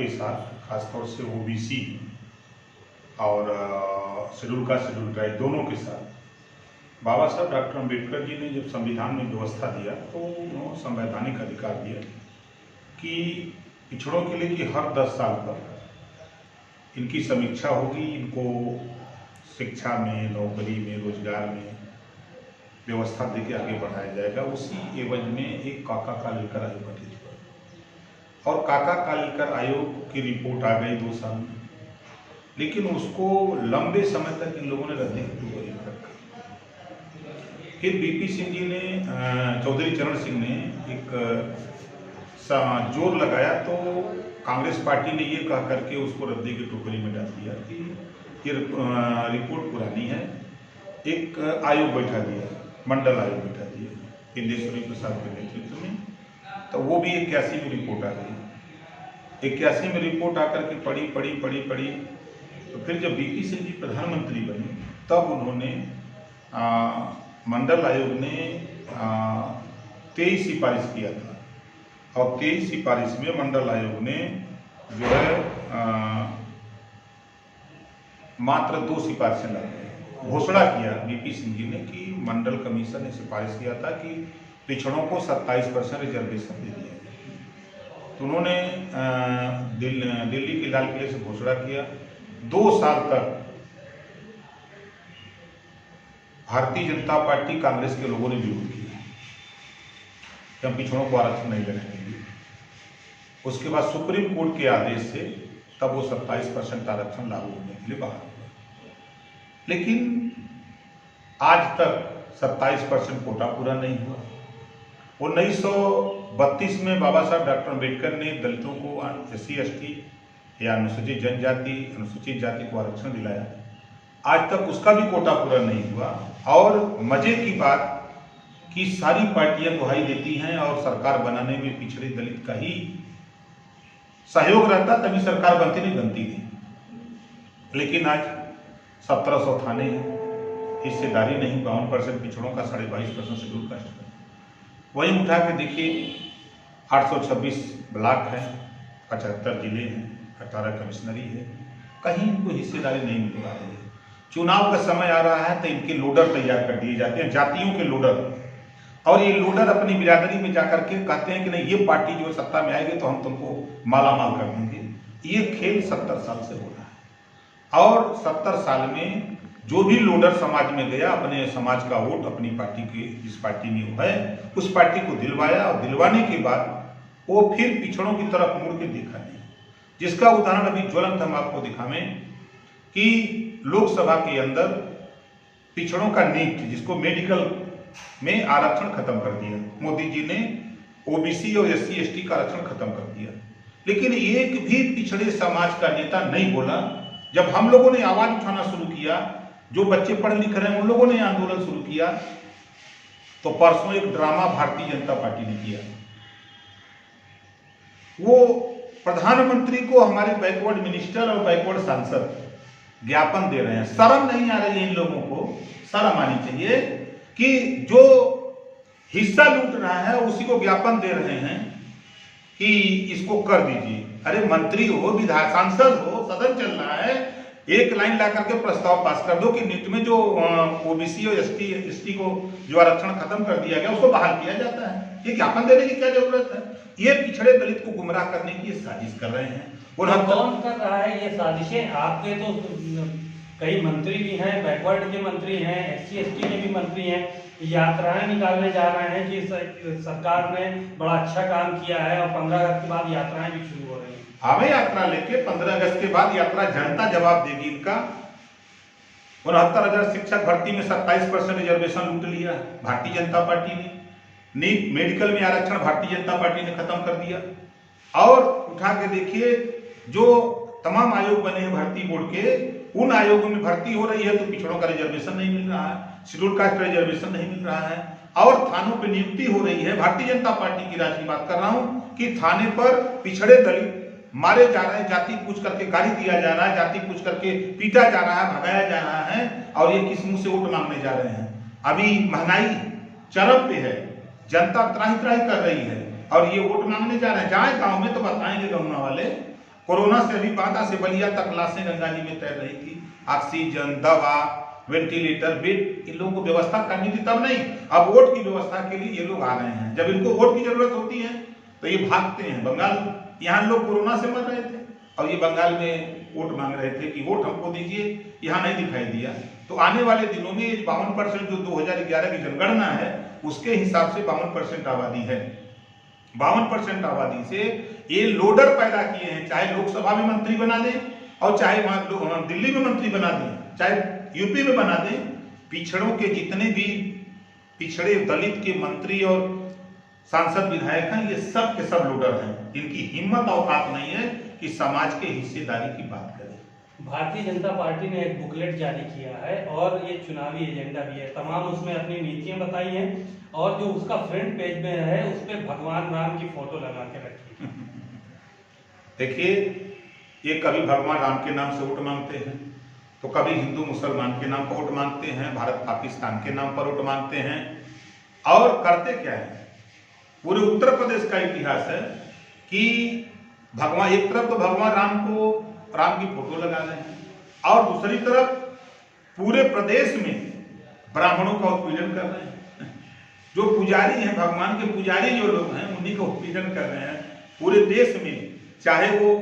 के साथ, खासतौर से ओबीसी और शेड्यूल कास्ट शेड्यूल ट्राइब दोनों के साथ बाबा साहब डॉक्टर अम्बेडकर जी ने जब संविधान में व्यवस्था दिया तो उन्होंने संवैधानिक अधिकार दिया कि पिछड़ों के लिए कि हर 10 साल पर इनकी समीक्षा होगी, इनको शिक्षा में, नौकरी में, रोजगार में व्यवस्था देके आगे बढ़ाया जाएगा। उसी एवज में एक काका कालेलकर आयोग गठित हुआ और काका कालेलकर आयोग की रिपोर्ट आ गई 2 साल में, लेकिन उसको लंबे समय तक इन लोगों ने रद्दी में रखा। फिर बीपी सिंह जी ने, चौधरी चरण सिंह ने एक जोर लगाया तो कांग्रेस पार्टी ने ये कह करके उसको रद्दी की टोकरी में डाल दिया कि ये रिपोर्ट पुरानी है। एक आयोग बैठा दिया, मंडल आयोग बैठा दिया इंदेश्वरी प्रसाद के नेतृत्व में, तो वो भी 81 में रिपोर्ट आ गई। 81 में रिपोर्ट आकर के पढ़ी तो फिर जब बीपी सिंह जी प्रधानमंत्री बने तब उन्होंने मंडल आयोग ने 23 सिफारिश किया था और 23 सिफारिश में मंडल आयोग ने जो है मात्र 2 सिफारिशें लाई। घोषणा किया बीपी सिंह जी ने कि मंडल कमीशन ने सिफारिश किया था कि पिछड़ों को 27% रिजर्वेशन दे दिया गया। तो उन्होंने दिल्ली के लाल किले से घोषणा किया। 2 साल तक भारतीय जनता पार्टी, कांग्रेस के लोगों ने विरोध किया कि हम पिछड़ों को आरक्षण नहीं देने देंगे। उसके बाद सुप्रीम कोर्ट के आदेश से तब वो 27% आरक्षण लागू होने के लिए बाहर हुआ, लेकिन आज तक 27% कोटा पूरा नहीं हुआ। 1932 में बाबा साहब डॉक्टर अम्बेडकर ने दलितों को, SC ST या अनुसूचित जनजाति, अनुसूचित जाति को आरक्षण दिलाया। आज तक उसका भी कोटा पूरा नहीं हुआ। और मजे की बात कि सारी पार्टियां दुहाई देती हैं और सरकार बनाने में पिछड़े दलित का ही सहयोग रहता, तभी सरकार बनती नहीं। लेकिन आज 1700 थाने हैं, हिस्सेदारी नहीं, 52% पिछड़ों का, 22.5% शेड्यूल कास्ट का। वहीं उठा के देखिए 826 ब्लॉक हैं, 75 जिले हैं, 18 कमिश्नरी है, कहीं इनको हिस्सेदारी नहीं मिल रहा है। चुनाव का समय आ रहा है तो इनके लोडर तैयार कर दिए जाते हैं, जातियों के लोडर, और ये लोडर अपनी बिरादरी में जाकर के कहते हैं कि नहीं, ये पार्टी जो सत्ता में आएगी तो हम तुमको मालामाल कर देंगे। ये खेल 70 साल से हो रहा है और 70 साल में जो भी लोडर समाज में गया, अपने समाज का वोट अपनी पार्टी के, जिस पार्टी में वो है उस पार्टी को दिलवाया, और दिलवाने के बाद वो फिर पिछड़ों की तरफ मुड़ के देखा नहीं। जिसका उदाहरण अभी ज्वलंत हम आपको दिखावें कि लोकसभा के अंदर पिछड़ों का नीट, जिसको मेडिकल में आरक्षण खत्म कर दिया मोदी जी ने, ओबीसी और SC ST का आरक्षण खत्म कर दिया, लेकिन एक भी पिछड़े समाज का नेता नहीं बोला। जब हम लोगों ने आवाज उठाना शुरू किया, जो बच्चे पढ़ लिख रहे हैं उन लोगों ने आंदोलन शुरू किया, तो परसों एक ड्रामा भारतीय जनता पार्टी ने किया। वो प्रधानमंत्री को हमारे बैकवर्ड मिनिस्टर और बैकवर्ड सांसद ज्ञापन दे रहे हैं। शर्म नहीं आ रही है इन लोगों को? शर्म आनी चाहिए कि जो हिस्सा लूट रहा है उसी को ज्ञापन दे रहे हैं कि इसको कर दीजिए। अरे मंत्री हो, विधायक, सांसद हो, सदन चल रहा है, एक लाइन ला करके प्रस्ताव पास कर दो कि नीट में जो ओबीसी और SC ST को जो आरक्षण खत्म कर दिया गया उसको बहाल किया जाता है। ये ज्ञापन देने की क्या जरूरत है? ये पिछड़े दलित को गुमराह करने की साजिश कर रहे हैं। और कौन कर रहा है ये साजिशें? आपके तो कई मंत्री भी हैं, बैकवर्ड के मंत्री हैं, SC ST के भी मंत्री हैं, यात्राएं निकालने जा रहे हैं कि सरकार ने बड़ा अच्छा काम किया है और 15 अगस्त के बाद यात्राएं भी शुरू हो रही हैं। हमें यात्रा लेके 15 अगस्त के बाद यात्रा जनता जवाब देगी इनका। 69,000 शिक्षक भर्ती में 27% रिजर्वेशन लूट लिया भारतीय जनता पार्टी ने। नीट मेडिकल में आरक्षण भारतीय जनता पार्टी ने खत्म कर दिया। और उठा के देखिए, जो तमाम आयोग बने हैं भर्ती बोर्ड के, उन आयोगों में भर्ती हो रही है तो पिछड़ों का रिजर्वेशन नहीं मिल रहा है, शेड्यूल कास्ट का रिजर्वेशन नहीं मिल रहा है, और थानों पे नियुक्ति हो रही है। भारतीय जनता पार्टी की राज की बात कर रहा हूं कि थाने पर पिछड़े दलित मारे जा रहे हैं, जाति पूछ करके गाली दिया जा रहा है, जाति पूछ करके पीटा जा रहा है, भगाया जा रहा है, और ये किस मुंह से वोट मांगने जा रहे हैं? अभी महंगाई चरम पे है, जनता त्राही त्राही कर रही है, और ये वोट मांगने जा रहे हैं। जाए गांव में तो बताएंगे गाँव वाले कोरोना से अभी बांदा से बलिया तक लाशें गंगा जी में तैर रही थी। ऑक्सीजन, दवा, वेंटिलेटर, बेड इन लोगों को व्यवस्था करनी थी तब नहीं। अब वोट की व्यवस्था के लिए ये लोग आ रहे हैं। जब इनको वोट की जरूरत होती है तो ये भागते हैं। बंगाल, यहाँ लोग कोरोना से मर रहे थे और ये बंगाल में वोट मांग रहे थे कि वोट हमको दीजिए, यहाँ नहीं दिखाई दिया। तो आने वाले दिनों में 52% जो 2011 की जनगणना है उसके हिसाब से 52% आबादी है। 52% आबादी से ये लोडर पैदा किए हैं, चाहे लोकसभा में मंत्री बना दें और चाहे वहां दिल्ली में मंत्री बना दें, चाहे यूपी में बना दें। पिछड़ों के जितने भी पिछड़े दलित के मंत्री और सांसद विधायक हैं ये सब के सब लोडर हैं। इनकी हिम्मत औकात नहीं है कि समाज के हिस्सेदारी की बात करें। भारतीय जनता पार्टी ने एक बुकलेट जारी किया है और ये चुनावी एजेंडा भी है। तमाम उसमें अपनी नीतियां बताई हैं और जो उसका फ्रंट पेज में है उस पर भगवान राम की फोटो लगा के रखी है। देखिए, ये कभी भगवान राम के नाम से वोट मांगते हैं तो कभी हिंदू मुसलमान के नाम पर वोट मांगते हैं, भारत पाकिस्तान के नाम पर वोट मांगते हैं। और करते क्या है, पूरे उत्तर प्रदेश का इतिहास है कि भगवान, एक तरफ तो भगवान राम की फोटो लगा रहे हैं और दूसरी तरफ पूरे प्रदेश में ब्राह्मणों का उत्पीड़न कर रहे हैं। जो पुजारी हैं, भगवान के पुजारी जो लोग हैं उन्हीं का उत्पीड़न कर रहे हैं पूरे देश में। चाहे वो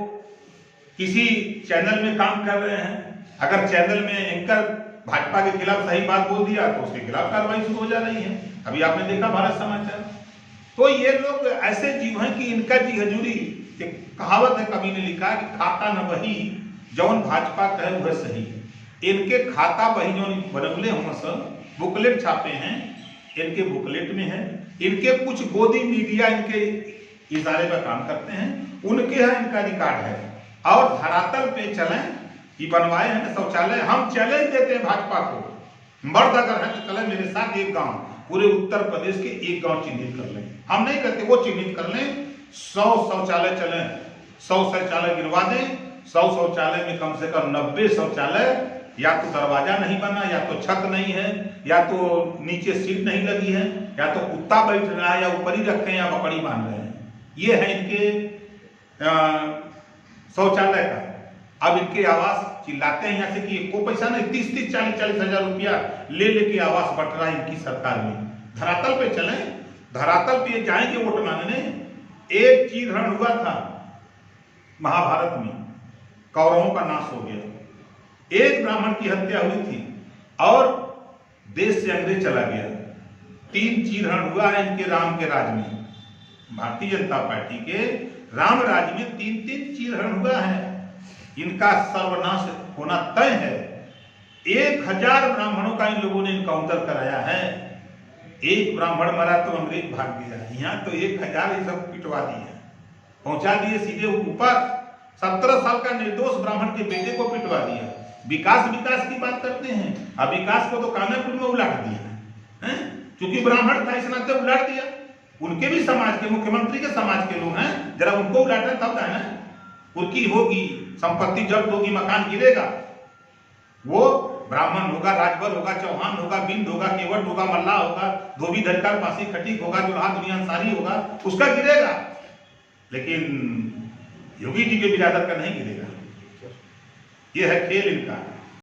किसी चैनल में काम कर रहे हैं, अगर चैनल में एंकर भाजपा के खिलाफ सही बात बोल दिया तो उसके खिलाफ कार्रवाई शुरू हो जा रही है। अभी आपने देखा भारत समाचार। तो ये लोग ऐसे जीव हैं कि इनका जी हजूरी, एक कहावत है कवि ने लिखा कि खाता न बही जौन भाजपा कहे वह सही। इनके खाता बही जो बनवले हम सब बुकलेट छापे हैं, इनके बुकलेट में है। इनके कुछ गोदी मीडिया इनके इशारे पर काम करते हैं, उनके यहाँ इनका रिकॉर्ड है। और धरातल पे चलें, ये बनवाए हैं शौचालय। हम चैलेंज देते हैं भाजपा को, मर्द अगर है तो चले मेरे साथ एक गांव, पूरे उत्तर प्रदेश के एक गांव चिन्हित कर लें। हम नहीं करते, वो चिन्हित कर लें। 100 शौचालय चले, 100 शौचालय गिनवा दें। 100 शौचालय में कम से कम 90 शौचालय या तो दरवाजा नहीं बना, या तो छत नहीं है, या तो नीचे सीट नहीं लगी है, या तो कुत्ता बैठ रहा है, या ऊपर ही रखे हैं, या बकरी बांध रहे हैं। ये है इनके शौचालय का। अब इनके आवास चिल्लाते हैं यहाँ से कि को पैसा नहीं, 30-30, 40-40 हजार रुपया ले लेके आवास बट रहा है इनकी सरकार में। धरातल पे चलें, धरातल पे जाएंगे वोट मांगने। एक चीरहरण हुआ था महाभारत में, कौरवों का नाश हो गया। एक ब्राह्मण की हत्या हुई थी और देश से अंग्रेज चला गया। 3 चीरहरण हुआ है इनके राम के राज में। भारतीय जनता पार्टी के राम राज में 3-3 चीरहरण हुआ है। इनका सर्वनाश होना तय है। 1000 ब्राह्मणों का इन लोगों ने इनकाउंटर कराया है। एक ब्राह्मण मरा तो अंग्रेज भाग गया। यहाँ तो 1000 ये सब पिटवा दिए, पहुंचा दिए सीधे ऊपर। 17 साल का निर्दोष ब्राह्मण के बेटे को पिटवा दिया। विकास की बात करते हैं, अब विकास को तो कानापुर में उलाट दिया है, क्योंकि ब्राह्मण था इस नाते उलाट दिया। उनके भी समाज के, मुख्यमंत्री के समाज के लोग हैं, जरा उनको उलाटा तब है ना। उनकी होगी संपत्ति जब्त होगी, मकान गिरेगा। वो ब्राह्मण होगा, राजभर होगा, चौहान होगा, बिंद होगा, केवट होगा, मल्ला होगा, धोबी धनकर, पासी खटीक होगा, दुल्हा दुनिया अंसारी होगा, उसका गिरेगा। लेकिन योगी जी के बिरादर का नहीं गिरेगा। ये है खेल इनका।